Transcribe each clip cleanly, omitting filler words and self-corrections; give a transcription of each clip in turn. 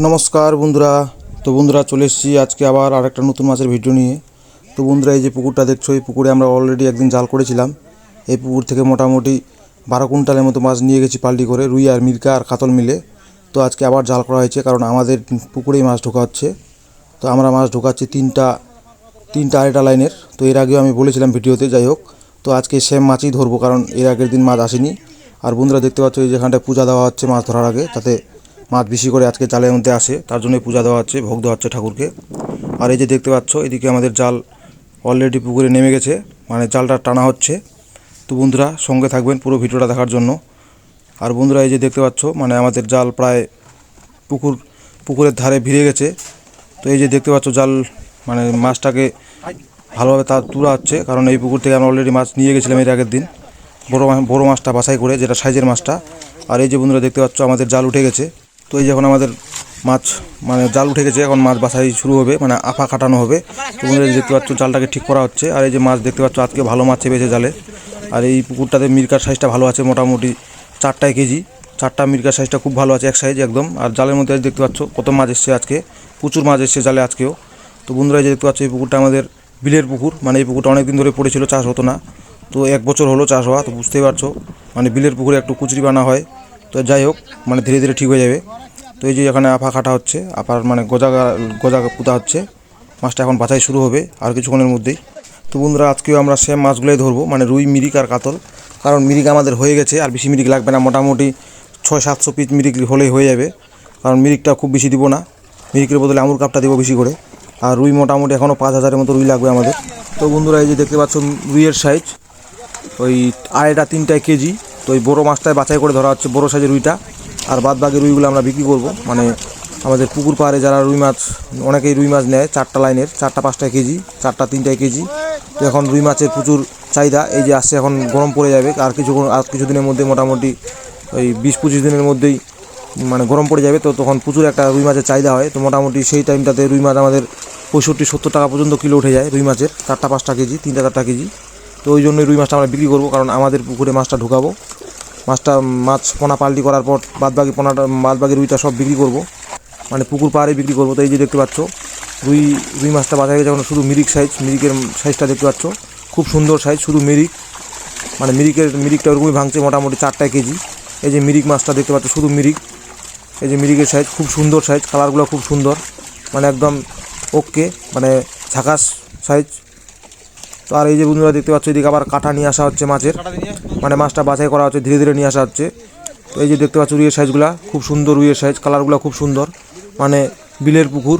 নমস্কার বন্ধুরা। তো বন্ধুরা চলে এসেছি আজকে আবার আরেকটা নতুন মাছের ভিডিও নিয়ে। তো বন্ধুরা এই যে পুকুরটা দেখছো, এই পুকুরে আমরা অলরেডি একদিন জাল করেছিলাম। এই পুকুর থেকে মোটামুটি 12 কুইন্টালের মতো মাছ নিয়ে গেছি পাল্টি করে, রুই আর মিরকা আর কাতল মিলে। তো আজকে আবার জাল করা হয়েছে, কারণ আমাদের পুকুরেই মাছ ঢোকা হচ্ছে। তো আমরা মাছ ঢোকাচ্ছি তিনটা আড়াইটা লাইনের। তো এর আগেও আমি বলেছিলাম ভিডিওতে, যাই হোক। তো আজকে সেম মাছই ধরবো, কারণ এর আগের দিন মাছ আসেনি। আর বন্ধুরা দেখতে পাচ্ছ এই যেখানটায় পূজা দেওয়া হচ্ছে মাছ ধরার আগে, তাতে মাছ বেশি করে আজকে জালের মধ্যে আসে, তার জন্যই পূজা দেওয়া হচ্ছে, ভোগ দেওয়া হচ্ছে ঠাকুরকে। আর এই যে দেখতে পাচ্ছ এদিকে আমাদের জাল অলরেডি পুকুরে নেমে গেছে, মানে জালটা টানা হচ্ছে। তো বন্ধুরা সঙ্গে থাকবেন পুরো ভিডিওটা দেখার জন্য। আর বন্ধুরা এই যে দেখতে পাচ্ছ মানে আমাদের জাল প্রায় পুকুরের ধারে ভিড়ে গেছে। তো এই যে দেখতে পাচ্ছ জাল মানে মাছটাকে ভালোভাবে তোলা হচ্ছে, কারণ এই পুকুর থেকে আমরা অলরেডি মাছ নিয়ে গেছিলাম এর আগের দিন, বড় মাছটা বাছাই করে, যেটা সাইজের মাছটা। আর এই যে বন্ধুরা দেখতে পাচ্ছ আমাদের জাল উঠে গেছে। তো এই যে এখন আমাদের মাছ মানে জাল উঠে গেছে, এখন মাছ বাছাই শুরু হবে, মানে আফা কাটানো হবে। তো বন্ধুরা দেখতে পাচ্ছ জালটাকে ঠিক করা হচ্ছে। আর এই যে মাছ দেখতে পাচ্ছ আজকে ভালো মাছ চেপেছে জালে। আর এই পুকুরটাতে মিরকার সাইজটা ভালো আছে, মোটামুটি 4 কেজি, 4টা মিরকার সাইজটা খুব ভালো আছে, এক সাইজ একদম। আর জালের মধ্যে দেখতে পাচ্ছ কত মাছ এসছে আজকে, প্রচুর মাছ এসছে জালে আজকেও। তো বন্ধুরা এই যে দেখতে পাচ্ছ এই পুকুরটা আমাদের বিলের পুকুর, মানে এই পুকুরটা অনেক দিন ধরে পড়েছিল, চাষ হতো না। তো 1 বছর হলো চাষ হওয়া। তো বুঝতেই পারছো মানে বিলের পুকুরে একটু কুচরি বানা হয়। তো যাই হোক, মানে ধীরে ধীরে ঠিক হয়ে যাবে। তো এই যে এখানে আফা কাটা হচ্ছে, আপার মানে গজা পুঁতা হচ্ছে। মাছটা এখন বাছাই শুরু হবে আর কিছুক্ষণের মধ্যেই। তো বন্ধুরা আজকেও আমরা সেম মাছগুলোই ধরবো, মানে রুই, মিরিক আর কাতল। কারণ মিরিক আমাদের হয়ে গেছে, আর বেশি মিরিক লাগবে না, মোটামুটি 600-700 পিস মিরিক হলেই হয়ে যাবে। কারণ মিরিকটা খুব বেশি দিব না, মিরিকের বদলে আমুর কাপটা দেবো বেশি করে। আর রুই মোটামুটি এখনও 5000-এর মতো রুই লাগবে আমাদের। তো বন্ধুরা এই যে দেখতে পাচ্ছ রুইয়ের সাইজ ওই 2.5-3 কেজি। তো ওই বড়ো মাছটায় বাছাই করে ধরা হচ্ছে, বড়ো সাইজের রুইটা। আর বাদ বাকি রুইগুলো আমরা বিক্রি করব, মানে আমাদের পুকুর পাড়ে যারা রুই মাছ, অনেকেই রুই মাছ নেয় 4টা লাইনের, 4টা-5টা কেজি, 4টা-3টা কেজি। তো এখন রুই মাছের প্রচুর চাহিদা। এই যে আসছে, এখন গরম পড়ে যাবে, আর কিছুদিনের মধ্যে মোটামুটি ওই 20-25 দিনের মধ্যেই মানে গরম পড়ে যাবে। তো তখন প্রচুর একটা রুই মাছের চাহিদা হয়। তো মোটামুটি সেই টাইমটাতে রুই মাছ আমাদের 65-70 টাকা পর্যন্ত কিলো উঠে যায় রুই মাছের, 4টা-5টা কেজি, 3টা-4টা কেজি। তো ওই জন্যই রুই মাছটা আমরা বিক্রি করবো, কারণ আমাদের পুকুরে মাছটা ঢুকাবো। মাছ পোনা পাল্টি করার পর বাদবাকি রুইটা সব বিক্রি করব, মানে পুকুর পাড়ে বিক্রি করবো। তো এই যে দেখতে পাচ্ছ রুই মাছটা বাজারে গেছে, এখন শুধু মিরিকের সাইজটা দেখতে পাচ্ছ, খুব সুন্দর সাইজ, শুধু মানে মিরিকটা ওরকমই ভাঙছে, মোটামুটি 4টা কেজি। এই যে মিরিক মাছটা দেখতে পাচ্ছ, শুধু মিরিক। এই যে মিরিকের সাইজ খুব সুন্দর সাইজ, কালারগুলো খুব সুন্দর, মানে একদম ওকে, মানে ঝাকাস সাইজ। তো আর এই যে বন্ধুরা দেখতে পাচ্ছ এদিকে আবার কাটা নিয়ে আসা হচ্ছে মাছের, মানে মাছটা বাছাই করা হচ্ছে, ধীরে ধীরে নিয়ে আসা হচ্ছে। তো এই যে দেখতে পাচ্ছ রুইয়ের সাইজগুলো খুব সুন্দর, রুইয়ের সাইজ, কালারগুলো খুব সুন্দর, মানে বিলের পুকুর,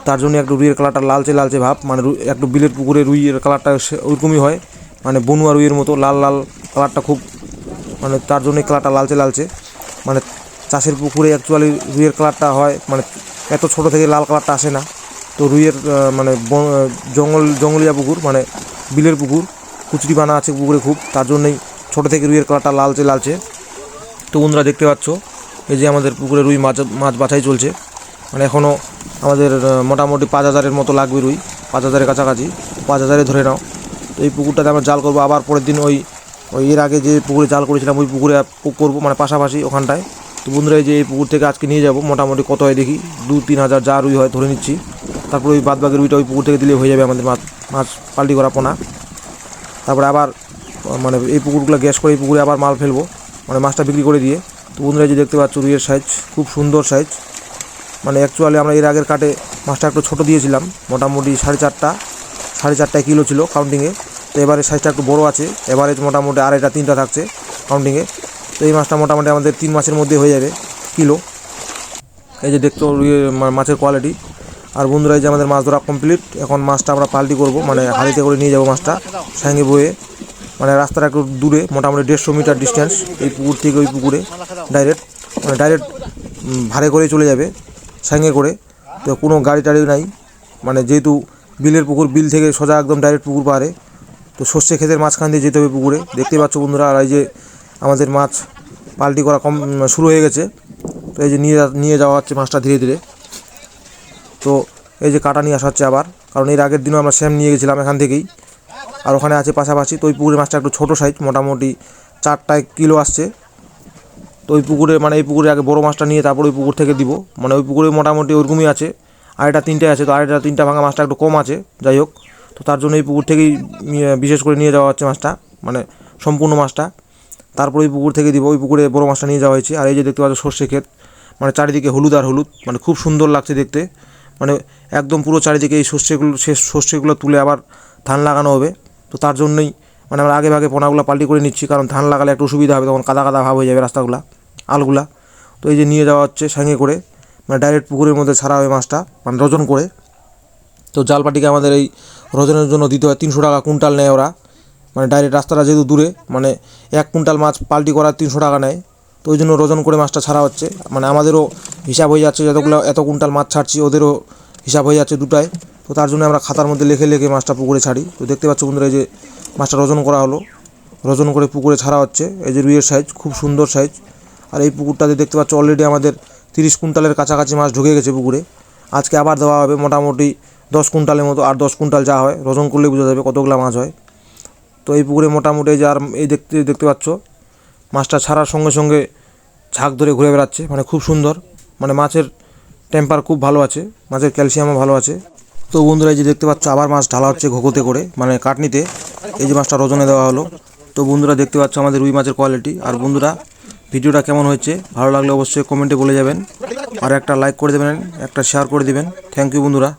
তার জন্য একটু রুইয়ের কালারটা লালচে লালচে ভাব, মানে একটু বিলের পুকুরে রুইয়ের কালারটা ওইরকমই হয়, মানে বনুয়া রুইয়ের মতো লাল লাল কালারটা খুব, মানে তার জন্যই কালারটা লালচে লালচে। মানে চাষের পুকুরে অ্যাকচুয়ালি রুইয়ের কালারটা হয়, মানে এত ছোট থেকে লাল কালারটা আসে না। তো রুইয়ের মানে জঙ্গলিয়া পুকুর, মানে বিলের পুকুর, কুচরি বানা আছে পুকুরে খুব, তার জন্যই ছোটো থেকে রুইয়ের কালারটা লালচে লালচে। তো বন্ধুরা দেখতে পাচ্ছ এই যে আমাদের পুকুরে রুই মাছ বাছাই চলছে, মানে এখনও আমাদের মোটামুটি 5000-এর মতো লাগবে রুই, 5000-এর কাছাকাছি, 5000-এ ধরে নাও। তো এই পুকুরটাতে আমরা জাল করবো, আবার পরের দিন ওই এর আগে যে পুকুরে জাল করেছিলাম ওই পুকুরে করবো, মানে পাশাপাশি ওখানটায়। তো বন্ধুরা এই যে এই পুকুর থেকে আজকে নিয়ে যাব, মোটামুটি কত হয় দেখি, 2-3 হাজার যা রুই হয় ধরে নিচ্ছি। তারপরে ওই বাদবাকি রুইটা ওই পুকুর থেকে দিলে হয়ে যাবে আমাদের মাছ পাল্টি করা পোনা। তারপরে আবার মানে এই পুকুরগুলো গ্যাস করে এই পুকুরে আবার মাল ফেলবো, মানে মাছটা বিক্রি করে দিয়ে। তো বন্ধুরা যে দেখতে পাচ্ছ রুইয়ের সাইজ খুব সুন্দর সাইজ, মানে অ্যাকচুয়ালি আমরা এর আগের কাটে মাছটা একটু ছোটো দিয়েছিলাম, মোটামুটি 4.5 কিলো ছিল কাউন্টিংয়ে। তো এবারে সাইজটা একটু বড়ো আছে, এবারে মোটামুটি 2.5-3টা থাকছে কাউন্টিংয়ে। তো এই মাছটা মোটামুটি আমাদের 3 মাসের মধ্যে হয়ে যাবে কিলো। এই যে দেখছো মাছের কোয়ালিটি। আর বন্ধুরা এই যে আমাদের মাছ ধরা কমপ্লিট, এখন মাছটা আমরা পাল্টি করব, মানে হাঁড়িতে করে নিয়ে যাব মাছটা সাঙ্গে বয়ে, মানে রাস্তাটা একটু দূরে, মোটামুটি 150 মিটার ডিস্টেন্স এই পুকুর থেকে ওই পুকুরে ডাইরেক্ট ভাড়ে করে চলে যাবে সাঙ্গে করে। তো কোনো গাড়ি টাড়ি নাই, মানে যেহেতু বিলের পুকুর, বিল থেকে সোজা একদম ডাইরেক্ট পুকুর পাড়ে। তো সর্ষে ক্ষেতের মাঝখান দিয়ে যেতে হবে পুকুরে, দেখতে পাচ্ছ বন্ধুরা। আর এই যে আমাদের মাছ পাল্টি করা শুরু হয়ে গেছে। তো এই যে নিয়ে যাওয়া হচ্ছে মাছটা ধীরে ধীরে। তো এই যে কাটা নিয়ে আসা হচ্ছে আবার, কারণ এর আগের দিনও আমরা সেম নিয়ে গেছিলাম এখান থেকেই, আর ওখানে আছে পাশাপাশি। তো ওই পুকুরের মাছটা একটু ছোটো সাইজ, মোটামুটি 4টা কিলো আসছে, তো ওই পুকুরে মানে এই পুকুরে আগে বড় মাছটা নিয়ে তারপর ওই পুকুর থেকে দিব, মানে ওই পুকুরে মোটামুটি ওরকমই আছে, আর এটা 3টে আছে, তো আর এটা 3টা ভাঙা মাছটা একটু কম আছে, যাই হোক। তো তার জন্য এই পুকুর থেকেই বিশেষ করে নিয়ে যাওয়া হচ্ছে মাছটা, মানে সম্পূর্ণ মাছটা। তারপর ওই পুকুর থেকে দিব, ওই পুকুরে বড় মাছটা নিয়ে যাওয়া হয়েছে। আর এই যে দেখতে পাচ্ছ সর্ষে ক্ষেত, মানে চারিদিকে হলুদ আর হলুদ, মানে খুব সুন্দর লাগছে দেখতে, মানে একদম পুরো চারিদিকে এই সর্ষেগুলো তুলে আবার ধান লাগানো হবে। তো তার জন্যই মানে আমরা আগে ভাগে পোনাগুলো পাল্টি করে নিচ্ছি, কারণ ধান লাগালে একটু সুবিধা হবে, তখন কাদা কাদা ভাব হয়ে যাবে রাস্তাগুলা, আলগুলা। তো এই যে নিয়ে যাওয়া হচ্ছে সঙ্গে করে, মানে ডাইরেক্ট পুকুরের মধ্যে ছাড়া হবে মাছটা, মানে রজন করে। তো জালপাটিকে আমাদের এই রজনের জন্য দিতে হয় 300 টাকা কুইন্টাল নেয় ওরা, মানে ডাইরেক্ট রাস্তাটা যেহেতু দূরে, মানে 1 কুইন্টাল মাছ পাল্টি করার 300 টাকা নেয়। তো ওই জন্য রজন করে মাছটা ছাড়া হচ্ছে, মানে আমাদেরও হিসাব হয়ে যাচ্ছে, যতগুলো এত কুইন্টাল মাছ ছাড়ছি ওদেরও হিসাব হয়ে যাচ্ছে দুটায়। তো তার জন্য আমরা খাতার মধ্যে লিখে লিখে মাছটা পুকুরে ছাড়ি। তো দেখতে পাচ্ছ বন্ধুরা, এই যে মাছটা রজন করা হলো, রজন করে পুকুরে ছাড়া হচ্ছে। এই যে রুইয়ের সাইজ, খুব সুন্দর সাইজ। আর এই পুকুরটাতে দেখতে পাচ্ছ অলরেডি আমাদের 30 কুইন্টালের কাছাকাছি মাছ ঢুকে গেছে পুকুরে। আজকে আবার দেওয়া হবে মোটামুটি 10 কুইন্টালের মতো, আর 10 কুইন্টাল যা হয় রজন করলে বোঝা যাবে কতগুলো মাছ হয়। তো এই পুকুরে মোটামুটি এই যে আর এই দেখতে পাচ্ছ মাছটা ছাড়ার সঙ্গে সঙ্গে ঝাঁক ধরে ঘুরে বেড়াচ্ছে, মানে খুব সুন্দর, মানে মাছের টেম্পার খুব ভালো আছে, মাছের ক্যালসিয়ামও ভালো আছে। তো বন্ধুরা এই যে দেখতে পাচ্ছ আবার মাছ ঢালা হচ্ছে ঘোকোতে করে, মানে কাটনিতে। এই যে মাছটা রজনে দেওয়া হলো। তো বন্ধুরা দেখতে পাচ্ছ আমাদের রুই মাছের কোয়ালিটি। আর বন্ধুরা ভিডিওটা কেমন হচ্ছে ভালো লাগলে অবশ্যই কমেন্টে বলে যাবেন, আর একটা লাইক করে দেবেন, একটা শেয়ার করে দিবেন। থ্যাংক ইউ বন্ধুরা।